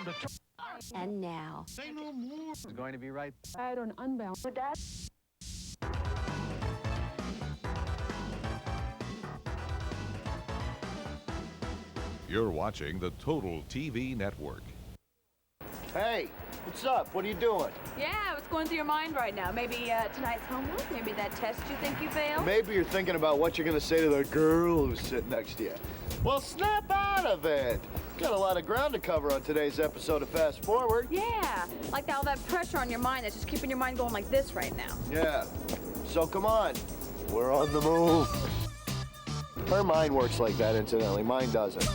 the And now. Say no more. It's going to be right. I don't unbound. You're watching the Total TV Network. Hey, what's up? What are you doing? Yeah, what's going through your mind right now? Maybe tonight's homework? Maybe that test you think you failed? Maybe you're thinking about what you're gonna say to the girl who's sitting next to you. Well, snap out of it. Got a lot of ground to cover on today's episode of Fast Forward. Yeah, like all that pressure on your mind that's just keeping your mind going like this right now. Yeah. So come on, we're on the move. Her mind works like that, incidentally. Mine doesn't.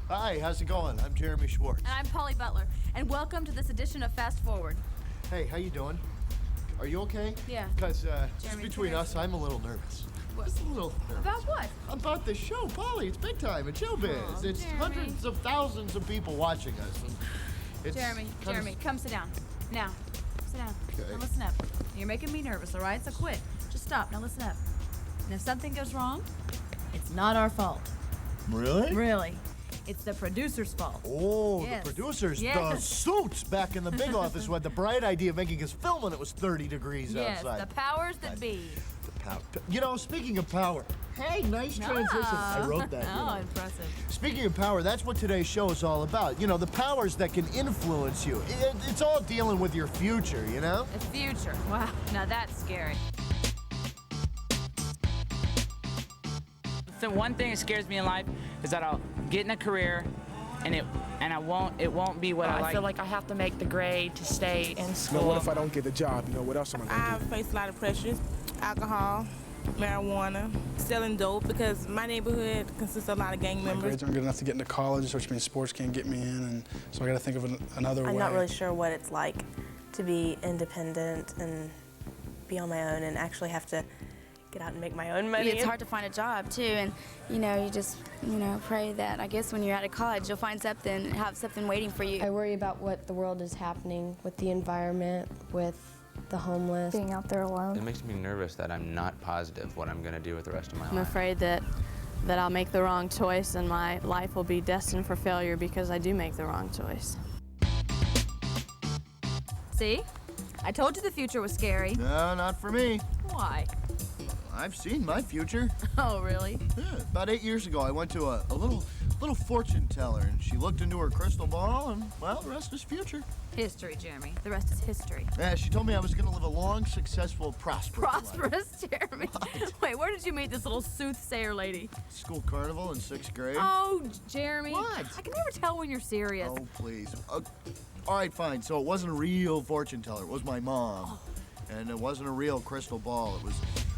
Hi, how's it going? I'm Jeremy Schwartz. And I'm Polly Butler, and welcome to this edition of Fast Forward. Hey, how you doing? Are you okay? Yeah. Because just Jeremy, between us, I'm a little nervous. What? Just a little nervous. About what? About this show, Polly. It's big time in showbiz. Oh, it's Jeremy. hundreds of thousands of people watching us. And it's Jeremy, come sit down. Now, sit down. Okay. Now listen up. You're making me nervous, all right? So quit. Just stop. Now listen up. And if something goes wrong, it's not our fault. Really? Really. It's the producer's fault. Oh, Yes. the producers, the Yes. suits back in the big office who had the bright idea of making us film when it was 30 degrees Yes, outside. the powers that be. The power. You know, speaking of power, hey, nice transition. I wrote that. Oh, impressive. Speaking of power, that's what today's show is all about. You know, the powers that can influence you. It's all dealing with your future, you know? The future. Wow, now that's scary. The one thing that scares me in life is that I'll get in a career and it won't be what I like. I feel like I have to make the grade to stay in school. What if I don't get the job? You know, what else am I gonna I face a lot of pressures, alcohol, marijuana, selling dope, because my neighborhood consists of a lot of gang My members. grades aren't good enough to get into college, which means sports can't get me in, and so I got to think of another way. I'm not really sure what it's like to be independent and be on my own and actually have to get out and make my own money. It's hard to find a job too, and you just pray that I guess when you're out of college you'll find something, have something waiting for you. I worry about what the world is happening with the environment, with the homeless. Being out there alone. It makes me nervous that I'm not positive what I'm going to do with the rest of my life. I'm afraid that I'll make the wrong choice and my life will be destined for failure because I do make the wrong choice. See? I told you the future was scary. No, not for me. Why? I've seen my future. Oh, really? Yeah, about 8 years ago, I went to a little fortune teller, and she looked into her crystal ball, and, well, the rest is future. History, Jeremy. The rest is history. Yeah, she told me I was going to live a long, successful, prosperous life. Prosperous, Jeremy. Wait, where did you meet this little soothsayer lady? School carnival in 6th grade. Oh, Jeremy. What? I can never tell when you're serious. Oh, please. All right, fine. So it wasn't a real fortune teller. It was my mom. Oh. And it wasn't a real crystal ball. It was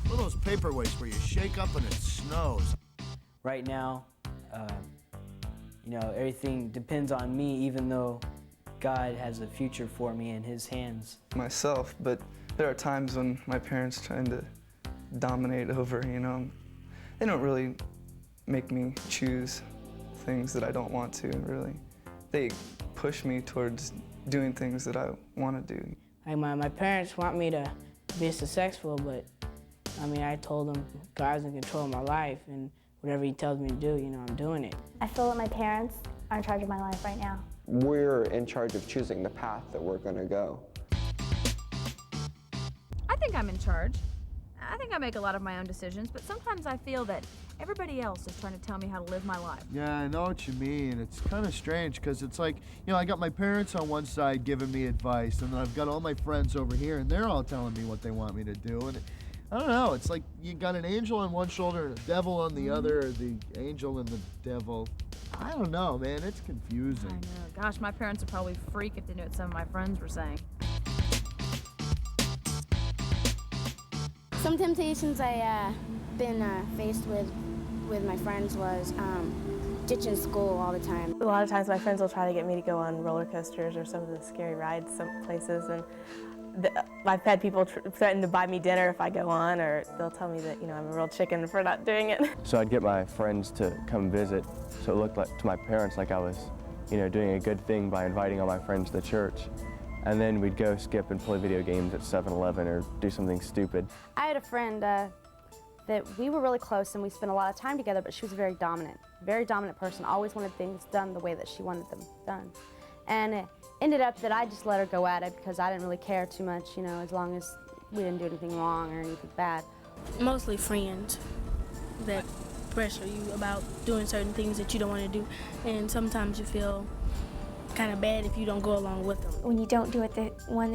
one of those paperweights where you shake up and it snows. Right now, everything depends on me, even though God has a future for me in His hands. Myself, but there are times when my parents trying to dominate over, they don't really make me choose things that I don't want to, really. They push me towards doing things that I want to do. Like my parents want me to be successful, but I told them God's in control of my life, and whatever He tells me to do, I'm doing it. I feel that my parents are in charge of my life right now. We're in charge of choosing the path that we're going to go. I think I'm in charge. I think I make a lot of my own decisions, but sometimes I feel that everybody else is trying to tell me how to live my life. Yeah, I know what you mean. It's kind of strange because it's like, I got my parents on one side giving me advice, and then I've got all my friends over here, and they're all telling me what they want me to do. And I don't know. It's like you got an angel on one shoulder and a devil on the other, or the angel and the devil. I don't know, man. It's confusing. I know. Gosh, my parents would probably freak if they knew what some of my friends were saying. Some temptations I been faced with my friends was ditching school all the time. A lot of times my friends will try to get me to go on roller coasters or some of the scary rides some places, and I've had people threaten to buy me dinner if I go on, or they'll tell me that, you know, I'm a real chicken for not doing it. So I'd get my friends to come visit, so it looked like to my parents like I was, you know, doing a good thing by inviting all my friends to church. And then we'd go skip and play video games at 7-Eleven or do something stupid. I had a friend that we were really close and we spent a lot of time together, but she was a very dominant person, always wanted things done the way that she wanted them done. And it ended up that I just let her go at it because I didn't really care too much, you know, as long as we didn't do anything wrong or anything bad. Mostly friends that pressure you about doing certain things that you don't want to do, and sometimes you feel kind of bad if you don't go along with them. When you don't do it, they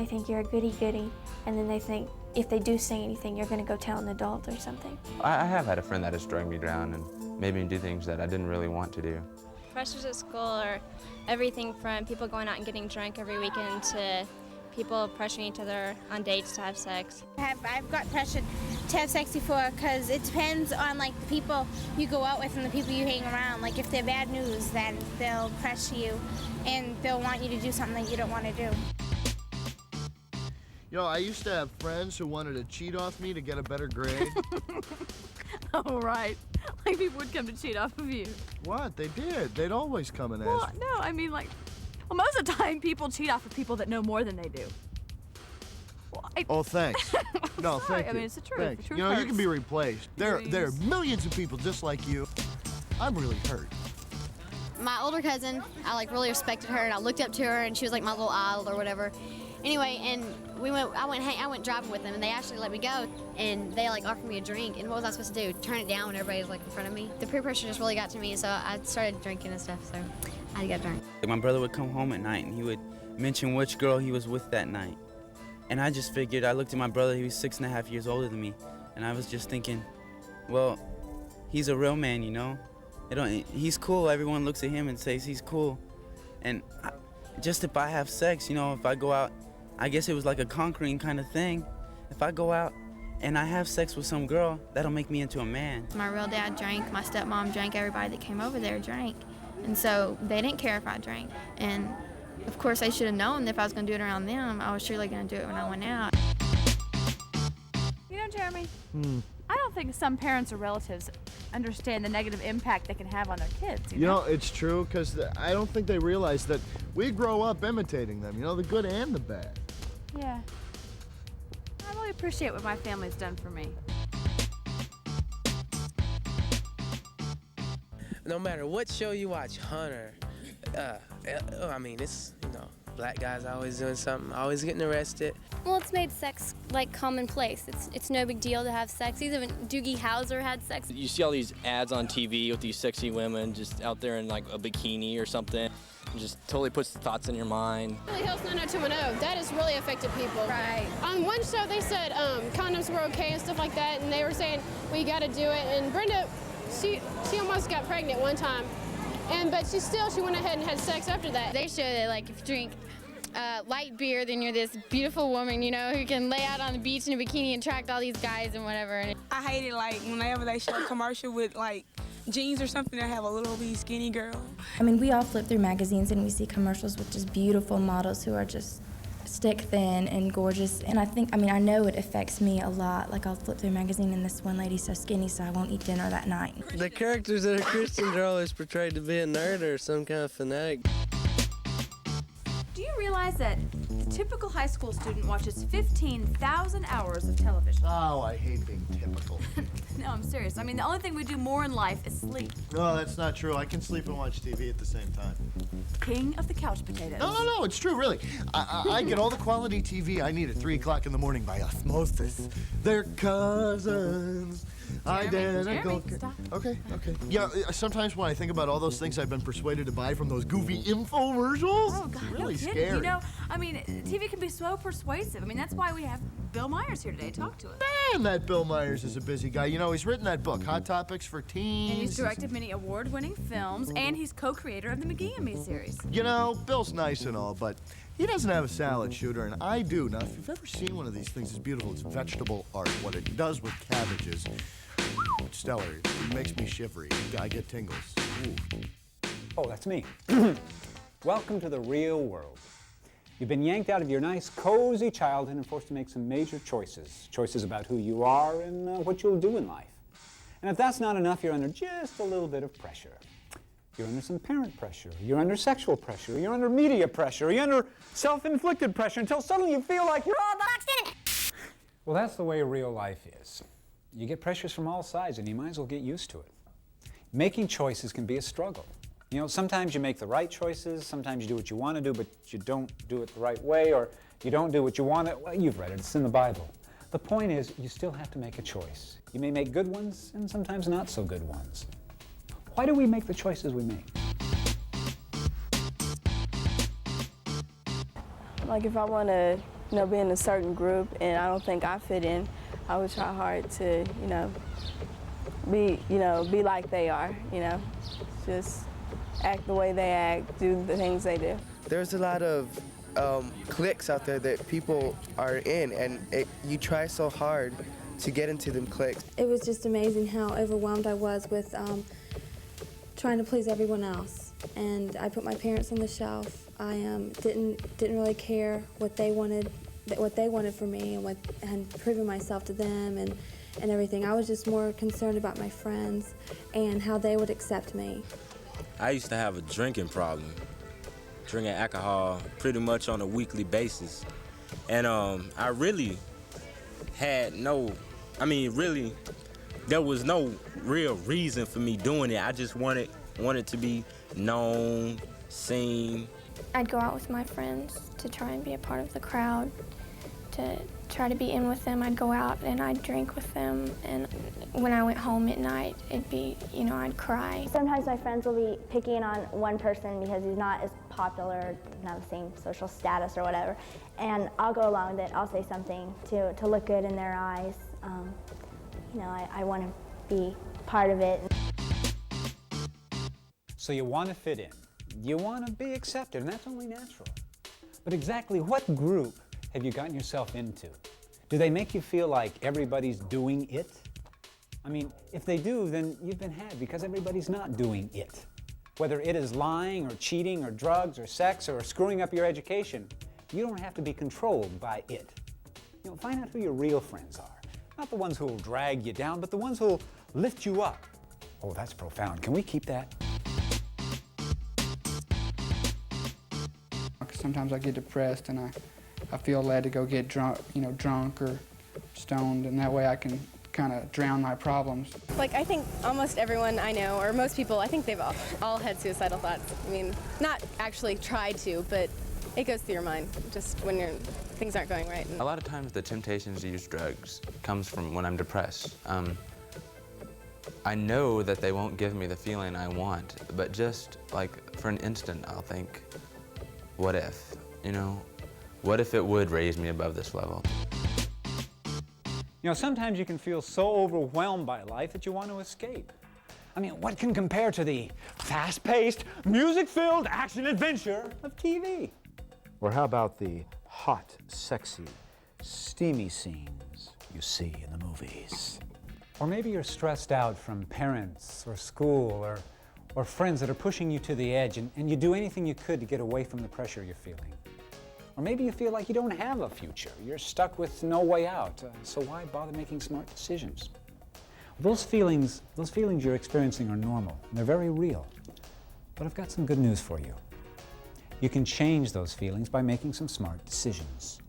think you're a goody-goody, and then they think if they do say anything, you're going to go tell an adult or something. I have had a friend that has dragged me down and made me do things that I didn't really want to do. Pressures at school are everything from people going out and getting drunk every weekend to people pressuring each other on dates to have sex. I've got pressured to have sex before because it depends on like the people you go out with and the people you hang around. Like if they're bad news, then they'll pressure you and they'll want you to do something that you don't want to do. You know, I used to have friends who wanted to cheat off me to get a better grade. Oh, right. Like people would come to cheat off of you. What? They did. They'd always come and ask. Well, no, I mean like, well, most of the time people cheat off of people that know more than they do. Well, Oh, thanks. No, sorry. thank you. I mean, it's the truth. Thanks. The truth You know, you hurts. can be replaced. There are millions of people just like you. I'm really hurt. My older cousin, I like really respected her and I looked up to her and she was like my little idol or whatever. Anyway, and I went driving with them and they actually let me go and they like offered me a drink, and what was I supposed to do? Turn it down when everybody was like in front of me? The peer pressure just really got to me, so I started drinking and stuff, so I had to get drunk. My brother would come home at night and he would mention which girl he was with that night. And I just figured, I looked at my brother, he was 6.5 years older than me, and I was just thinking, well, he's a real man, you know? He's cool, everyone looks at him and says he's cool. And just if I have sex, you know, if I go out, I guess it was like a conquering kind of thing. If I go out and I have sex with some girl, that'll make me into a man. My real dad drank, my stepmom drank, everybody that came over there drank. And so they didn't care if I drank. And of course I should have known that if I was gonna do it around them, I was surely gonna do it when I went out. You know, Jeremy, I don't think some parents or relatives understand the negative impact they can have on their kids. You know, it's true, because I don't think they realize that we grow up imitating them, you know, the good and the bad. Yeah. I really appreciate what my family's done for me. No matter what show you watch, Hunter, I mean, it's, you know, black guys always doing something, always getting arrested. Well, it's made sex like commonplace. It's no big deal to have sex. Even Doogie Howser had sex. You see all these ads on TV with these sexy women just out there in like a bikini or something. It just totally puts the thoughts in your mind. Really helps 90210. That has really affected people. Right. On one show, they said condoms were okay and stuff like that, and they were saying, well, you got to do it. And Brenda, she almost got pregnant one time, but she went ahead and had sex after that. They show that like if you drink light beer, then you're this beautiful woman, you know, who can lay out on the beach in a bikini and attract all these guys and whatever. And I hate it like whenever they show a commercial with like jeans or something that have a little wee skinny girl. I mean, we all flip through magazines and we see commercials with just beautiful models who are just stick thin and gorgeous. And I know it affects me a lot. Like I'll flip through a magazine and this one lady's so skinny so I won't eat dinner that night. The characters that are Christians are always portrayed to be a nerd or some kind of fanatic. Do you realize that the typical high school student watches 15,000 hours of television? Oh, I hate being typical. No, I'm serious. I mean, the only thing we do more in life is sleep. No, that's not true. I can sleep and watch TV at the same time. King of the couch potatoes. No, it's true, really. I get all the quality TV I need at 3 o'clock in the morning by osmosis. They're cousins. Jeremy, stop. Okay. Yeah, sometimes when I think about all those things I've been persuaded to buy from those goofy infomercials, Oh, God, it's really no kidding. scary. You know, I mean, TV can be so persuasive. I mean, that's why we have Bill Meyers here today to talk to us. Man, that Bill Meyers is a busy guy. You know, he's written that book, Hot Topics for Teens. And he's directed many award-winning films, and he's co-creator of the McGee and Me series. You know, Bill's nice and all, but he doesn't have a salad shooter, and I do. Now, if you've ever seen one of these things, it's beautiful. It's vegetable art. What it does with cabbages, it's stellar. It makes me shivery. I get tingles. Ooh. Oh, that's me. Welcome to the real world. You've been yanked out of your nice, cozy childhood and forced to make some major choices. Choices about who you are and what you'll do in life. And if that's not enough, you're under just a little bit of pressure. You're under some parent pressure, you're under sexual pressure, you're under media pressure, you're under self-inflicted pressure until suddenly you feel like you're all boxed in it. Well, that's the way real life is. You get pressures from all sides and you might as well get used to it. Making choices can be a struggle. You know, sometimes you make the right choices, sometimes you do what you want to do, but you don't do it the right way, or you don't do what you want to. Well, you've read it, it's in the Bible. The point is, you still have to make a choice. You may make good ones and sometimes not so good ones. Why do we make the choices we make? Like if I want to, be in a certain group and I don't think I fit in, I would try hard to, be like they are, just act the way they act, do the things they do. There's a lot of cliques out there that people are in, and you try so hard to get into them cliques. It was just amazing how overwhelmed I was with trying to please everyone else, and I put my parents on the shelf. I didn't really care what they wanted for me and proving myself to them and everything. I was just more concerned about my friends and how they would accept me. I used to have a drinking problem, drinking alcohol pretty much on a weekly basis, and I really had there was no real reason for me doing it. I just wanted to be known, seen. I'd go out with my friends to try and be a part of the crowd, to try to be in with them. I'd go out and I'd drink with them, and when I went home at night, it'd be, I'd cry. Sometimes my friends will be picking on one person because he's not as popular, doesn't have the same social status or whatever, and I'll go along with it. I'll say something to look good in their eyes. I want to be part of it. So you want to fit in. You want to be accepted, and that's only natural. But exactly what group have you gotten yourself into? Do they make you feel like everybody's doing it? I mean, if they do, then you've been had because everybody's not doing it. Whether it is lying or cheating or drugs or sex or screwing up your education, you don't have to be controlled by it. Find out who your real friends are. Not the ones who will drag you down, but the ones who will lift you up. Oh, that's profound. Can we keep that? Sometimes I get depressed and I feel led to go get drunk or stoned, and that way I can kind of drown my problems. Like, I think almost everyone I know, or most people, I think they've all had suicidal thoughts. I mean, not actually tried to, but it goes through your mind just when things aren't going right. A lot of times the temptations to use drugs comes from when I'm depressed. I know that they won't give me the feeling I want, but just like for an instant I'll think, what if? What if it would raise me above this level? Sometimes you can feel so overwhelmed by life that you want to escape. I mean, what can compare to the fast-paced, music-filled action-adventure of TV? Or how about the hot, sexy, steamy scenes you see in the movies? Or maybe you're stressed out from parents or school or friends that are pushing you to the edge, and you do anything you could to get away from the pressure you're feeling. Or maybe you feel like you don't have a future. You're stuck with no way out, so why bother making smart decisions? Those feelings you're experiencing are normal, and they're very real. But I've got some good news for you. You can change those feelings by making some smart decisions.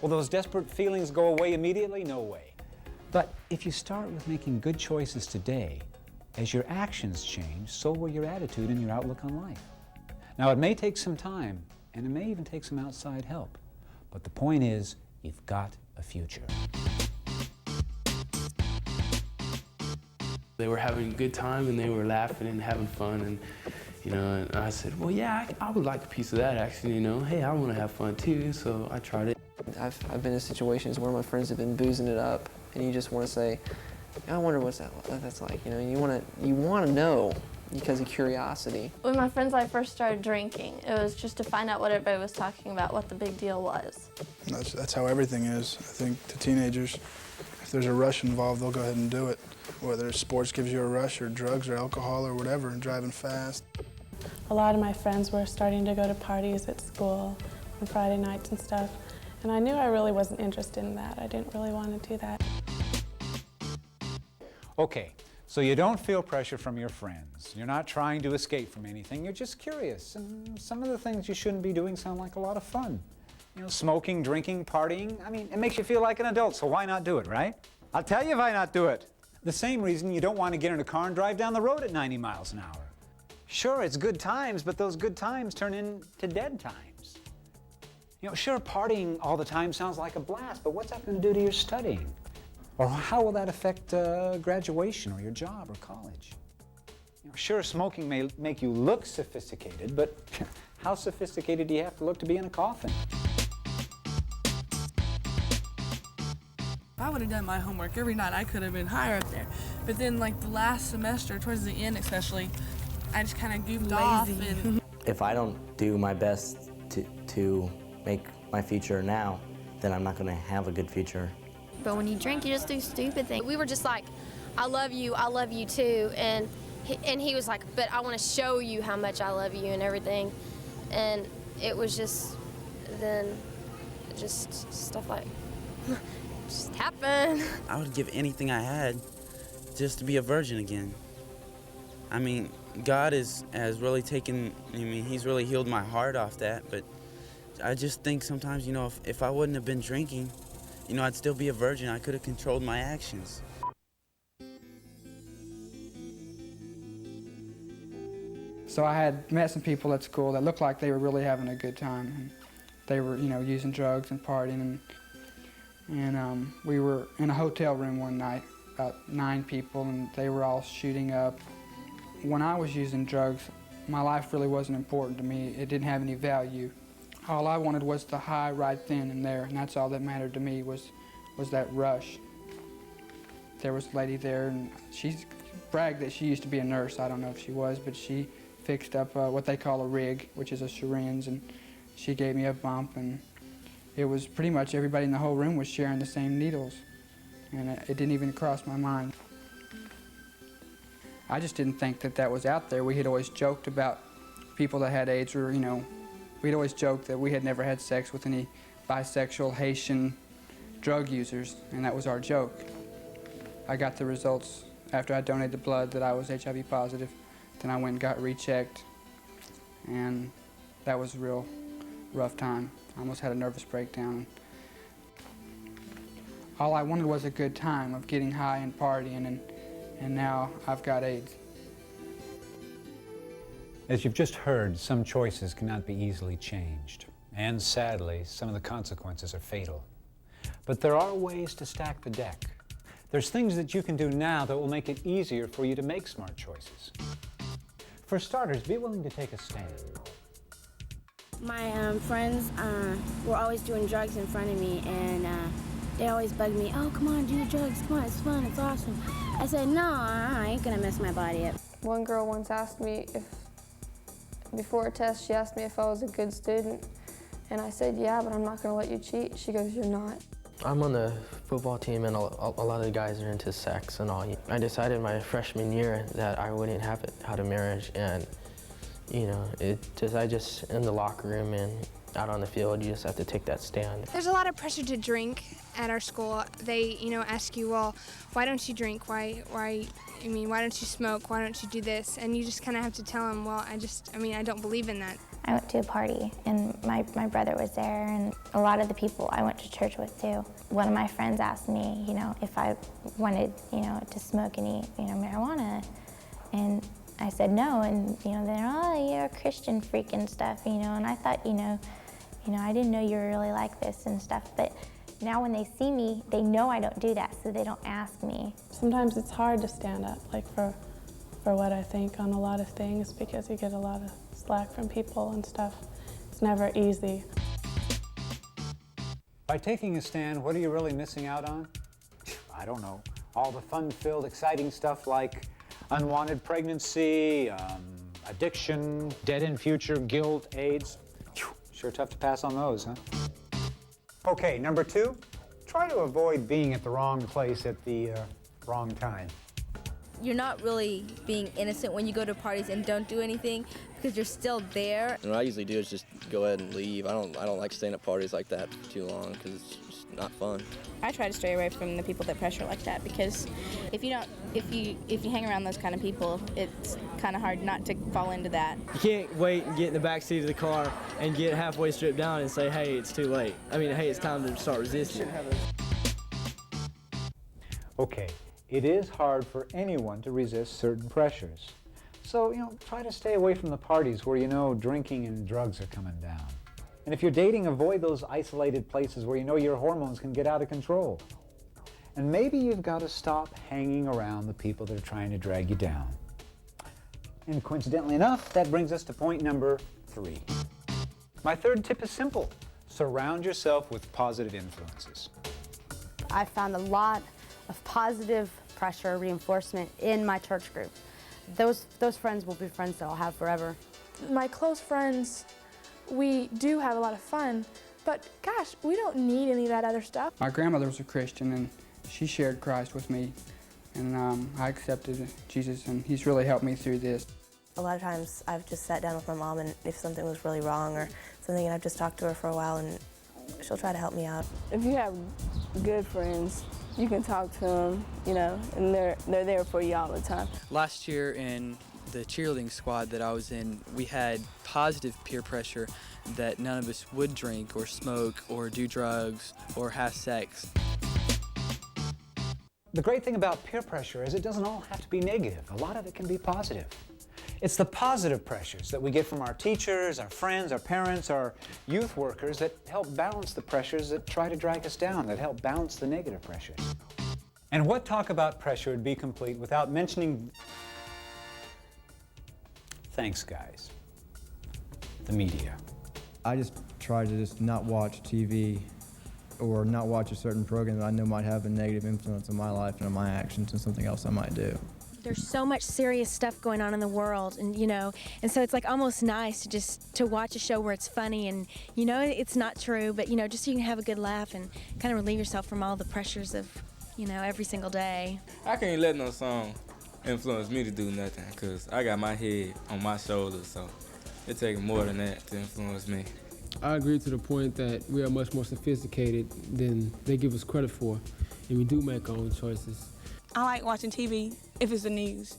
Will those desperate feelings go away immediately? No way. But if you start with making good choices today, as your actions change, so will your attitude and your outlook on life. Now, it may take some time, and it may even take some outside help. But the point is, you've got a future. They were having a good time, and they were laughing and having fun, and and I said, well, yeah, I would like a piece of that, actually, Hey, I want to have fun, too, so I tried it. I've been in situations where my friends have been boozing it up, and you just want to say, I wonder what's that's like, you want to know because of curiosity. With my friends, I first started drinking. It was just to find out what everybody was talking about, what the big deal was. That's how everything is. I think to teenagers, if there's a rush involved, they'll go ahead and do it. Whether sports gives you a rush or drugs or alcohol or whatever, and driving fast. A lot of my friends were starting to go to parties at school on Friday nights and stuff, and I knew I really wasn't interested in that. I didn't really want to do that. Okay, so you don't feel pressure from your friends. You're not trying to escape from anything. You're just curious. And some of the things you shouldn't be doing sound like a lot of fun. You know, smoking, drinking, partying. I mean, it makes you feel like an adult, so why not do it, right? I'll tell you why not do it. The same reason you don't want to get in a car and drive down the road at 90 miles an hour. Sure, it's good times, but those good times turn into dead times. You know, sure, partying all the time sounds like a blast, but what's that going to do to your studying? Or how will that affect graduation or your job or college? You know, sure, smoking may make you look sophisticated, but how sophisticated do you have to look to be in a coffin? If I would have done my homework every night, I could have been higher up there. But then, like the last semester, towards the end especially, I just kind of goofed off. And if I don't do my best to make my future now, then I'm not going to have a good future. But when you drink, you just do stupid things. We were just like, I love you too. And he was like, but I want to show you how much I love you and everything. And it was just, then just stuff like, just happened. I would give anything I had just to be a virgin again. I mean, God has really taken, He's really healed my heart off that. But I just think sometimes, if I wouldn't have been drinking, I'd still be a virgin. I could have controlled my actions. So I had met some people at school that looked like they were really having a good time. And they were, using drugs and partying. And we were in a hotel room one night, about 9 people, and they were all shooting up. When I was using drugs, my life really wasn't important to me. It didn't have any value. All I wanted was the high right then and there, and that's all that mattered to me was that rush. There was a lady there, and she bragged that she used to be a nurse. I don't know if she was, but she fixed up what they call a rig, which is a syringe, and she gave me a bump, and it was pretty much everybody in the whole room was sharing the same needles, and it didn't even cross my mind. I just didn't think that that was out there. We had always joked about people that had AIDS, or, we'd always joked that we had never had sex with any bisexual Haitian drug users, and that was our joke. I got the results after I donated the blood that I was HIV positive. Then I went and got rechecked, and that was a real rough time. I almost had a nervous breakdown. All I wanted was a good time of getting high and partying, and now I've got AIDS. As you've just heard, some choices cannot be easily changed. And sadly, some of the consequences are fatal. But there are ways to stack the deck. There's things that you can do now that will make it easier for you to make smart choices. For starters, be willing to take a stand. My friends were always doing drugs in front of me, and they always bugged me, oh, come on, do drugs, come on, it's fun, it's awesome. I said, no, I ain't gonna mess my body up. One girl once asked me before a test, she asked me if I was a good student, and I said, yeah, but I'm not gonna let you cheat. She goes, you're not. I'm on the football team, and a lot of the guys are into sex and all. I decided my freshman year that I wouldn't have it out of marriage, and I just in the locker room and out on the field, you just have to take that stand. There's a lot of pressure to drink at our school. They, ask you, well, why don't you drink? Why don't you smoke? Why don't you do this? And you just kind of have to tell them, well, I don't believe in that. I went to a party, and my brother was there, and a lot of the people I went to church with, too. One of my friends asked me, if I wanted, to smoke any, marijuana, and I said no, and, they're, oh, you're a Christian freak and stuff, and I thought, I didn't know you were really like this and stuff, but now when they see me, they know I don't do that, so they don't ask me. Sometimes it's hard to stand up, for what I think on a lot of things, because you get a lot of slack from people and stuff. It's never easy. By taking a stand, what are you really missing out on? I don't know. All the fun-filled, exciting stuff like unwanted pregnancy, addiction, dead-end future, guilt, AIDS. Sure tough to pass on those, huh? Okay, number 2, try to avoid being at the wrong place at the wrong time. you're not really being innocent when you go to parties and don't do anything because you're still there. And what I usually do is just go ahead and leave. I don't like staying at parties like that for too long because it's just not fun. I try to stay away from the people that pressure like that because if you hang around those kind of people, it's kind of hard not to fall into that. You can't wait and get in the back seat of the car and get halfway stripped down and say, hey, it's too late. I mean, hey, it's time to start resisting. Okay, it is hard for anyone to resist certain pressures. So, try to stay away from the parties where drinking and drugs are coming down. And if you're dating, avoid those isolated places where your hormones can get out of control. And maybe you've got to stop hanging around the people that are trying to drag you down. And coincidentally enough, that brings us to point number 3. My third tip is simple. Surround yourself with positive influences. I found a lot of positive pressure reinforcement in my church group. Those friends will be friends that I'll have forever. My close friends, we do have a lot of fun, but gosh, we don't need any of that other stuff. My grandmother was a Christian, and she shared Christ with me, and I accepted Jesus, and he's really helped me through this. A lot of times I've just sat down with my mom, and if something was really wrong or something, and I've just talked to her for a while, and she'll try to help me out. If you have good friends, you can talk to them, and they're there for you all the time. Last year in the cheerleading squad that I was in, we had positive peer pressure that none of us would drink or smoke or do drugs or have sex. The great thing about peer pressure is it doesn't all have to be negative. A lot of it can be positive. It's the positive pressures that we get from our teachers, our friends, our parents, our youth workers that help balance the pressures that try to drag us down, that help balance the negative pressures. And what talk about pressure would be complete without mentioning... Thanks, guys. The media. I just try to not watch TV or not watch a certain program that I know might have a negative influence on my life and on my actions and something else I might do. There's so much serious stuff going on in the world, and and so it's like almost nice to watch a show where it's funny and it's not true, but just so you can have a good laugh and kind of relieve yourself from all the pressures of every single day. I can't let no song influence me to do nothing because I got my head on my shoulders, so it takes more than that to influence me. I agree to the point that we are much more sophisticated than they give us credit for, and we do make our own choices. I like watching TV if it's the news,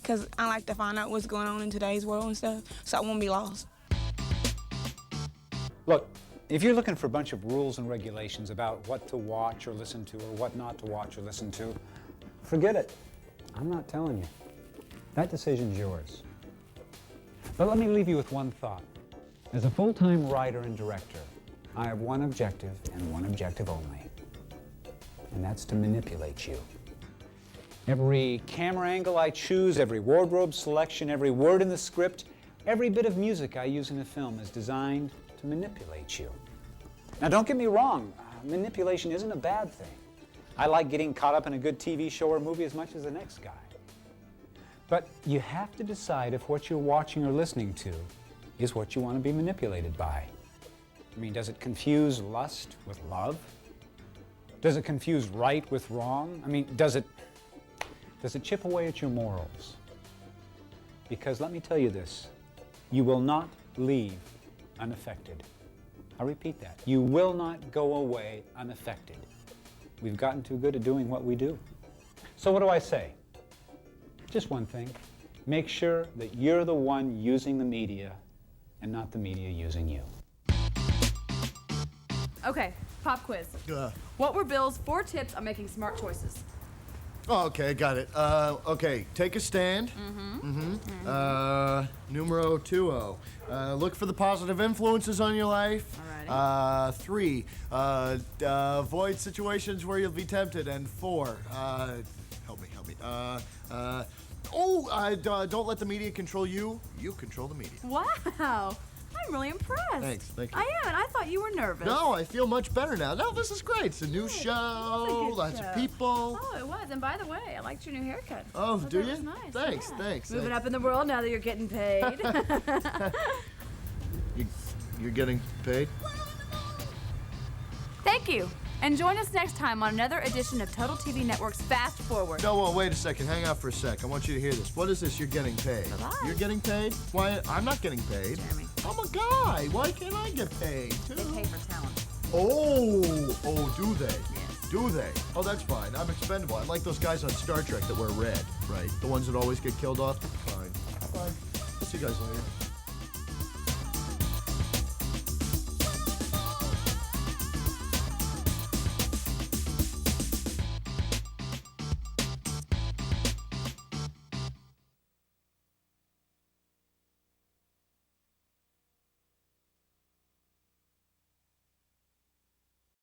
because I like to find out what's going on in today's world and stuff, so I won't be lost. Look, if you're looking for a bunch of rules and regulations about what to watch or listen to or what not to watch or listen to, forget it. I'm not telling you. That decision's yours. But let me leave you with one thought. As a full-time writer and director, I have one objective and one objective only, and that's to manipulate you. Every camera angle I choose, every wardrobe selection, every word in the script, every bit of music I use in a film is designed to manipulate you. Now, don't get me wrong, manipulation isn't a bad thing. I like getting caught up in a good TV show or movie as much as the next guy. But you have to decide if what you're watching or listening to is what you want to be manipulated by. I mean, does it confuse lust with love? Does it confuse right with wrong? I mean, does it chip away at your morals? Because let me tell you this, you will not leave unaffected. I repeat that, you will not go away unaffected. We've gotten too good at doing what we do. So what do I say? Just one thing, make sure that you're the one using the media and not the media using you. Okay, pop quiz. What were Bill's 4 tips on making smart choices? Oh, okay, got it. Okay, take a stand. Numero 2. Look for the positive influences on your life. Alrighty. 3, avoid situations where you'll be tempted. And 4, help me. Don't let the media control you. You control the media. Wow, I'm really impressed. Thanks, thank you. I am, and I thought you were nervous. No, I feel much better now. No, this is great. It's a new show, lots of people. Oh, it was. And by the way, I liked your new haircut. Oh, do you? That was nice. Thanks, Yeah. thanks. Moving up in the world now that you're getting paid. You're getting paid? Thank you. And join us next time on another edition of Total TV Network's Fast Forward. No, well, wait a second. Hang out for a sec. I want you to hear this. What is this? You're getting paid. You're getting paid? Why? I'm not getting paid. Jeremy. I'm a guy. Why can't I get paid, too? They pay for talent. Oh, do they? Yes. Do they? Oh, that's fine. I'm expendable. I'm like those guys on Star Trek that wear red, right? The ones that always get killed off? Fine. See you guys later.